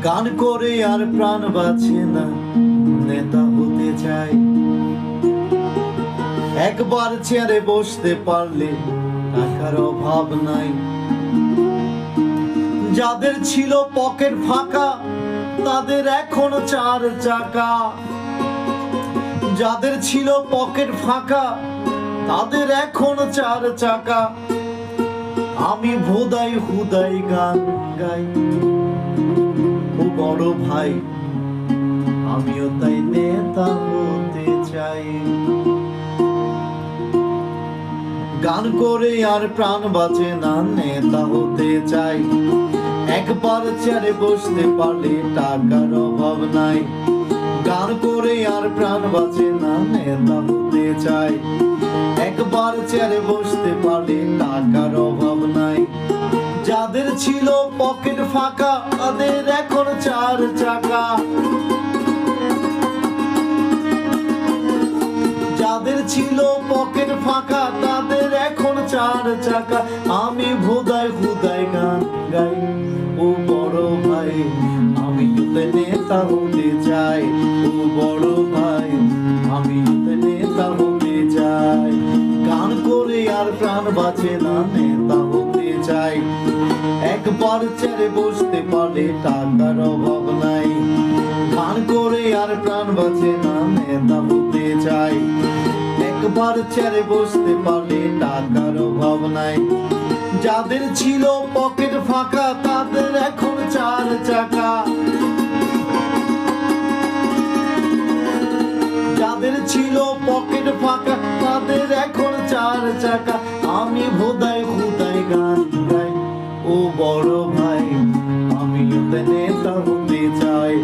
গান করে আর প্রাণ বাঁচে না, নেতা হতে চাই। একবার চেয়ারে বসতে পারলে টাকার অভাব নাই। যাদের ছিল পকেট ফাঁকা তাদের এখন 4 চাকা। যাদের ছিল পকেট ফাঁকা তাদের এখন 4 চাকা। আমি ভোদাই হুদাই গান গাই, ও বড় ভাই আমিও তাই নেতা হতে চাই। গান করে আর প্রাণ বাঁচে না, নেতা হতে চাই। একবার চেয়ারে বসতে পারলে টাকার অভাব নাই। গান করে আর প্রাণ বাঁচে না, নেতা হতে চাই। একবার চেয়ারে বসতে পারলে টাকার অভাব নাই। যাদের ছিল পকেট ফাঁকা তাদের এখন 4 চাকা। যাদের ছিল পকেট ফাঁকা তাদের এখন 4 চাকা। আমি ভোদাই হুদাই গান গাই, ও বড় ভাই আমিও তো নেতা হতে চাই। ও বড় ভাই আমিও তো নেতা হতে চাই। গান করে আর প্রাণ বাঁচে না, নেতা হতে চাই। একবার চেয়ারে বসতে পারলে টাকার অভাব নাই। গান করে আর প্রাণ বাঁচে না, নেতা হতে চাই। একবার চেয়ারে বসতে পারলে টাকার অভাব নাই। যাদের ছিল পকেট ফাঁকা তাদের এখন 4 চাকা। যাদের ছিল পকেট ফাঁকা তাদের এখন 4 চাকা। আমি ভোদাই হুদাই গান গাই, ও বড় ভাই আমিও তো নেতা হতে চাই।